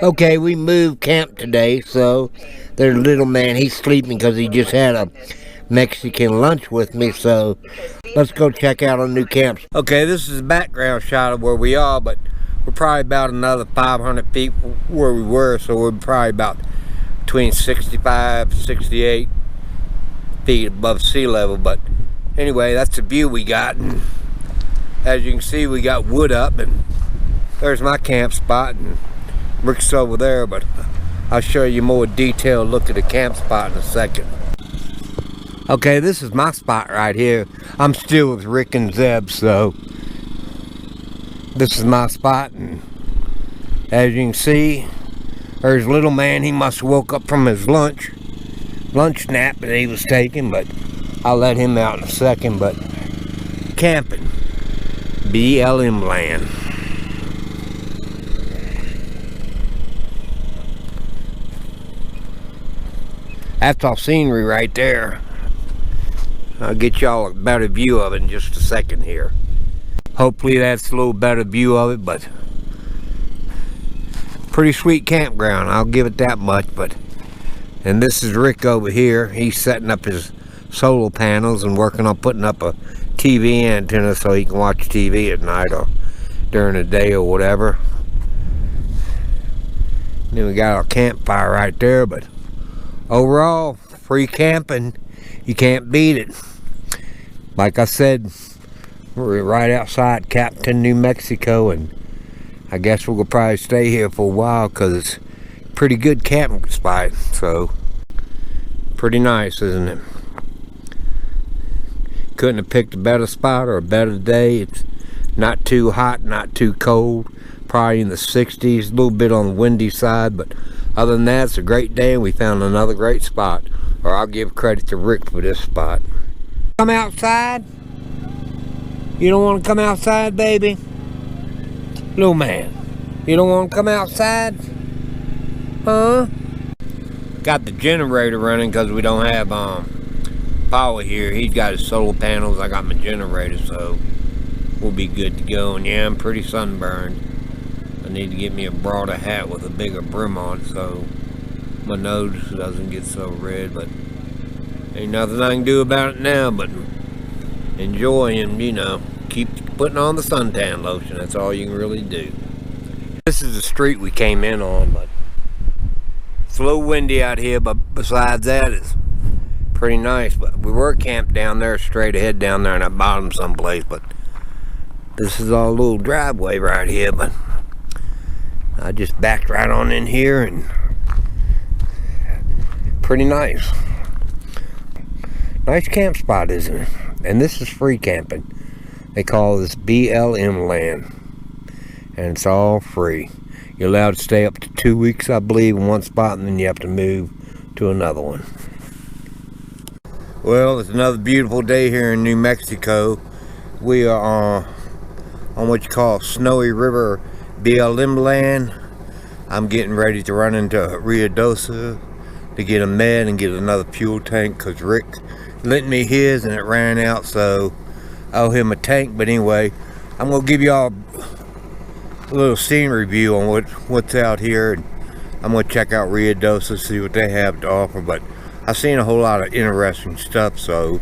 Okay, we moved camp today, so there's little man. He's sleeping because he just had a Mexican lunch with me, so let's go check out our new camps. Okay, this is a background shot of where we are, but we're probably about another 500 feet where we were, so we're probably about between 65, 68 feet above sea level. But anyway, that's the view we got, and as you can see, we got wood up, and there's my camp spot, and Rick's over there, but I'll show you more detailed look at the camp spot in a second. Okay, this is my spot right here. I'm still with Rick and Zeb, so this is my spot, and as you can see, there's little man. He must have woke up from his lunch nap that he was taking, but I'll let him out in a second. But camping, BLM land. That's all scenery right there. I'll get y'all a better view of it in just a second here. Hopefully that's a little better view of it, but pretty sweet campground, I'll give it that much. But and this is Rick over here. He's setting up his solar panels and working on putting up a TV antenna so he can watch TV at night or during the day or whatever. And then we got our campfire right there, but overall, free camping, you can't beat it. Like I said, we're right outside Capitan, New Mexico, and I guess we'll probably stay here for a while because it's a pretty good camping spot. So, pretty nice, isn't it? Couldn't have picked a better spot or a better day. It's not too hot, not too cold. Probably in the 60s, a little bit on the windy side, but other than that, it's a great day, and we found another great spot. Or I'll give credit to Rick for this spot. Come outside? You don't want to come outside, baby? Little man, you don't want to come outside? Huh? Got the generator running because we don't have power here. He's got his solar panels, I got my generator, so we'll be good to go. And yeah, I'm pretty sunburned. I need to get me a broader hat with a bigger brim on it so my nose doesn't get so red, but ain't nothing I can do about it now but enjoy and, you know, keep putting on the suntan lotion. That's all you can really do. This is the street we came in on, but it's a little windy out here, but besides that, it's pretty nice. But we were camped down there, straight ahead down there in that bottom someplace, but this is our little driveway right here, but I just backed right on in here, and pretty nice. Nice camp spot, isn't it? And this is free camping. They call this BLM land, and it's all free. You're allowed to stay up to 2 weeks, I believe, in one spot, and then you have to move to another one. Well, it's another beautiful day here in New Mexico. We are on what you call Snowy River BLM land. I'm getting ready to run into Ruidoso to get a med and get another fuel tank because Rick lent me his and it ran out, so I owe him a tank. But anyway, I'm gonna give y'all a little scene review on what's out here, and I'm gonna check out Ruidoso, see what they have to offer. But I've seen a whole lot of interesting stuff, so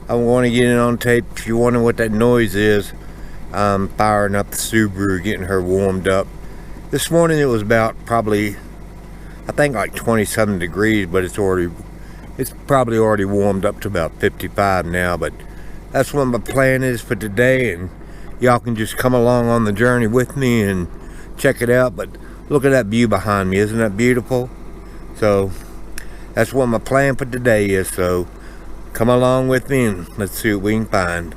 I want to get it on tape. If you're wondering what that noise is, I'm firing up the Subaru, getting her warmed up. This morning it was about probably, I think, like 27 degrees, but it's probably already warmed up to about 55 now. But that's what my plan is for today, and y'all can just come along on the journey with me and check it out. But look at that view behind me, isn't that beautiful? So that's what my plan for today is, so come along with me and let's see what we can find.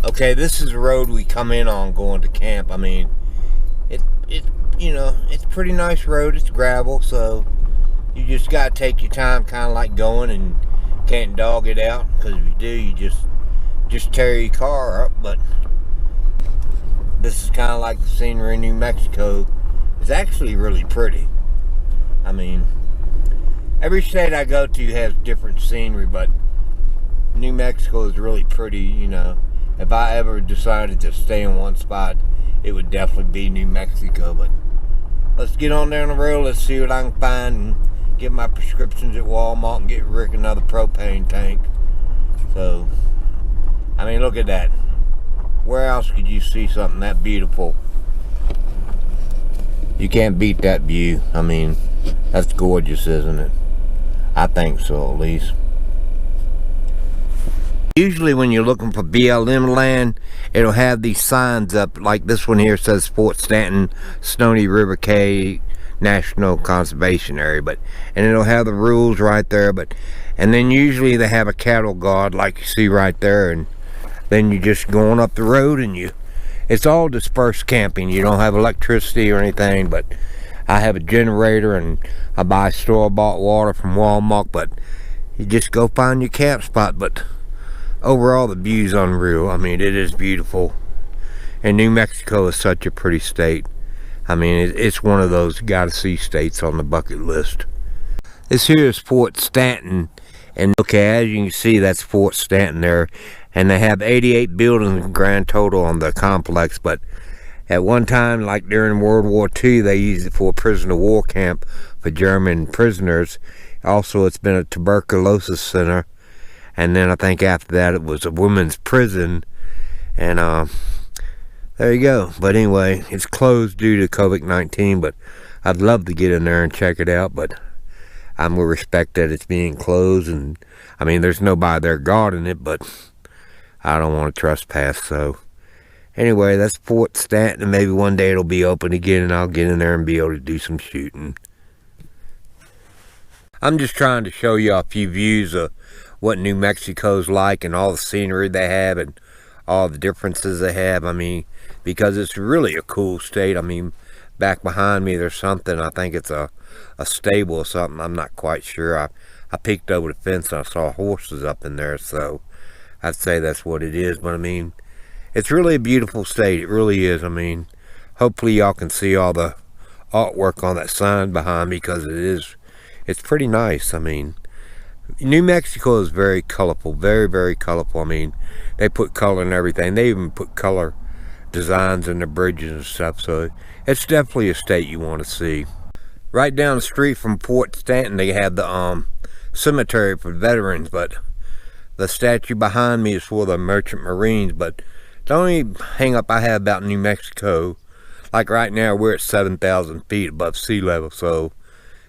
Okay, this is the road we come in on going to camp. I mean, you know, it's a pretty nice road. It's gravel, so you just gotta take your time, kind of like going, and can't dog it out, because if you do, you just tear your car up. But this is kind of like the scenery in New Mexico. It's actually really pretty. I mean, every state I go to has different scenery, but New Mexico is really pretty. You know, if I ever decided to stay in one spot, it would definitely be New Mexico. But let's get on down the road. Let's see what I can find and get my prescriptions at Walmart and get Rick another propane tank. So, I mean, look at that. Where else could you see something that beautiful? You can't beat that view. I mean, that's gorgeous, isn't it? I think so, at least. Usually when you're looking for BLM land, it'll have these signs up, like this one here says Fort Stanton, Stony River Cay National Conservation Area, and it'll have the rules right there, and then usually they have a cattle guard like you see right there, and then you just going up the road and it's all dispersed camping. You don't have electricity or anything, but I have a generator and I buy store-bought water from Walmart, but you just go find your camp spot. But overall, the view's unreal. I mean, it is beautiful. And New Mexico is such a pretty state. I mean, it's one of those gotta-see states on the bucket list. This here is Fort Stanton. And okay, as you can see, that's Fort Stanton there. And they have 88 buildings in grand total on the complex. But at one time, like during World War II, they used it for a prisoner of war camp for German prisoners. Also, it's been a tuberculosis center. And then I think after that it was a women's prison. And there you go. But anyway, it's closed due to COVID-19. But I'd love to get in there and check it out. But I'm going to respect that it's being closed. And I mean, there's nobody there guarding it. But I don't want to trespass. So anyway, that's Fort Stanton. And maybe one day it'll be open again. And I'll get in there and be able to do some shooting. I'm just trying to show you a few views of what New Mexico's like and all the scenery they have and all the differences they have. I mean, because it's really a cool state. I mean, back behind me there's something, I think it's a stable or something, I'm not quite sure. I peeked over the fence and I saw horses up in there, so I'd say that's what it is. But I mean, it's really a beautiful state. It really is. I mean, hopefully y'all can see all the artwork on that sign behind me, because it's pretty nice. I mean, New Mexico is very colorful, very, very colorful. I mean, they put color in everything. They even put color designs in the bridges and stuff. So it's definitely a state you want to see. Right down the street from Fort Stanton, they have the cemetery for veterans, but the statue behind me is for the Merchant Marines. But the only hang up I have about New Mexico, like right now we're at 7,000 feet above sea level. So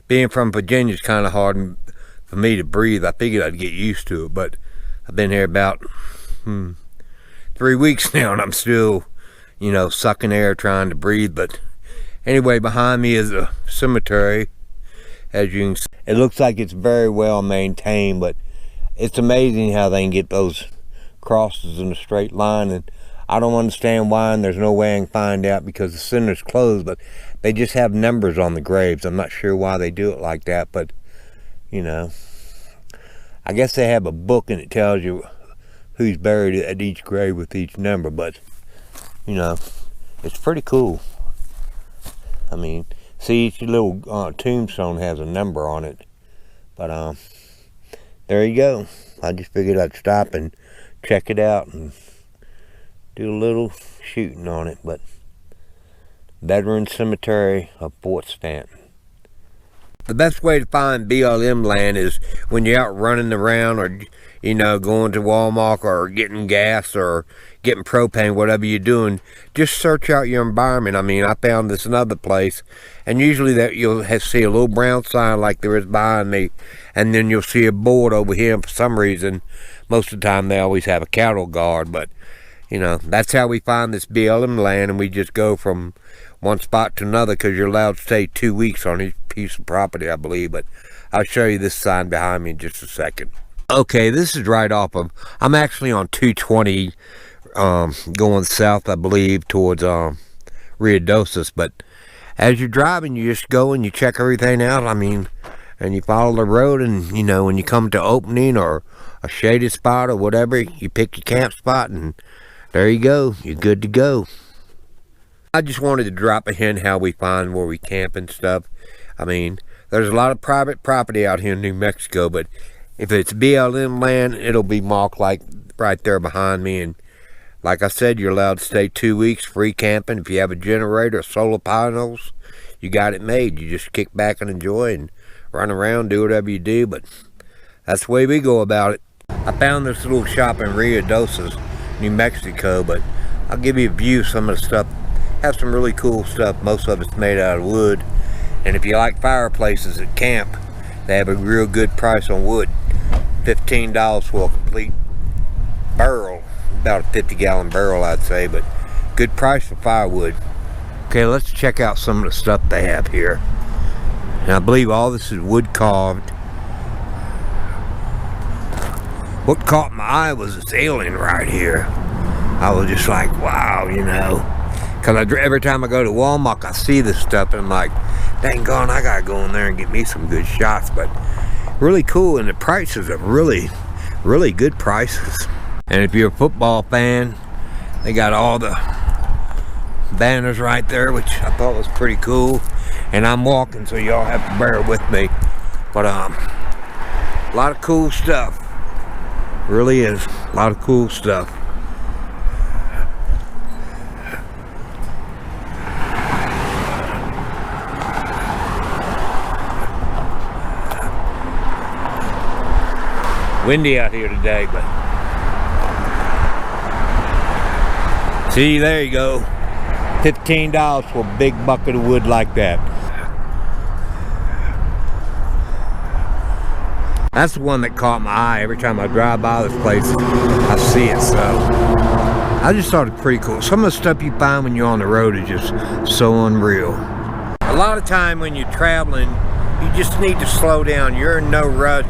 being from Virginia is kind of hard for me to breathe. I figured I'd get used to it, but I've been here about 3 weeks now, and I'm still, sucking air trying to breathe. But anyway, behind me is a cemetery. As you can see, it looks like it's very well maintained, but it's amazing how they can get those crosses in a straight line, and I don't understand why, and there's no way I can find out because the center's closed, but they just have numbers on the graves. I'm not sure why they do it like that, but I guess they have a book and it tells you who's buried at each grave with each number. But it's pretty cool. I mean, see, each little tombstone has a number on it. But there you go. I just figured I'd stop and check it out and do a little shooting on it. But Veteran Cemetery of Fort Stanton. The best way to find BLM land is when you're out running around, or going to Walmart, or getting gas, or getting propane, whatever you're doing. Just search out your environment. I mean, I found this another place, and usually that you'll see a little brown sign like there is behind me, and then you'll see a board over here. And for some reason, most of the time they always have a cattle guard. But that's how we find this BLM land, and we just go from one spot to another, because you're allowed to stay 2 weeks on each piece of property, I believe. But I'll show you this sign behind me in just a second. Okay, this is right off of, I'm actually on 220 going south, I believe, towards Ruidosos. But as you're driving, you just go and you check everything out. I mean, and you follow the road, and when you come to opening or a shaded spot or whatever, you pick your camp spot, and there you go, you're good to go. I just wanted to drop a hint how we find where we camp and stuff. I mean, there's a lot of private property out here in New Mexico, but if it's BLM land, it'll be marked like right there behind me. And like I said, you're allowed to stay 2 weeks free camping. If you have a generator or solar panels, you got it made. You just kick back and enjoy and run around, do whatever you do, but that's the way we go about it. I found this little shop in Ruidoso, New Mexico, but I'll give you a view of some of the stuff. Have some really cool stuff. Most of it's made out of wood. And if you like fireplaces at camp, they have a real good price on wood. $15 for a complete barrel. About a 50-gallon barrel, I'd say, but good price for firewood. Okay, let's check out some of the stuff they have here. And I believe all this is wood carved. What caught my eye was this alien right here. I was just like, wow, you know. Because every time I go to Walmart, I see this stuff, and I'm like, dang gone, I gotta go in there and get me some good shots. But really cool, and the prices are really, really good prices. And if you're a football fan, they got all the banners right there, which I thought was pretty cool. And I'm walking, so y'all have to bear with me. But a lot of cool stuff. Really is a lot of cool stuff. Windy out here today, but see, there you go. $15 for a big bucket of wood like that. That's the one that caught my eye. Every time I drive by this place, I see it, so I just thought it pretty cool. Some of the stuff you find when you're on the road is just so unreal. A lot of time when you're traveling, you just need to slow down. You're in no rush,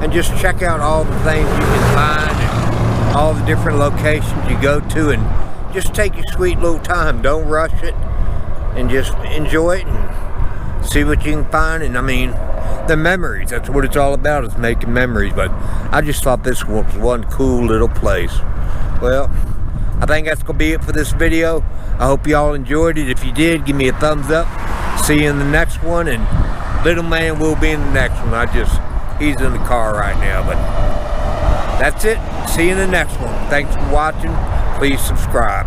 and just check out all the things you can find and all the different locations you go to, and just take your sweet little time. Don't rush it, and just enjoy it and see what you can find. And I mean, the memories, that's what it's all about, is making memories. But I just thought this was one cool little place. Well, I think that's gonna be it for this video. I hope y'all enjoyed it. If you did, give me a thumbs up. See you in the next one, and little man will be in the next one. He's in the car right now, but that's it. See you in the next one. Thanks for watching. Please subscribe.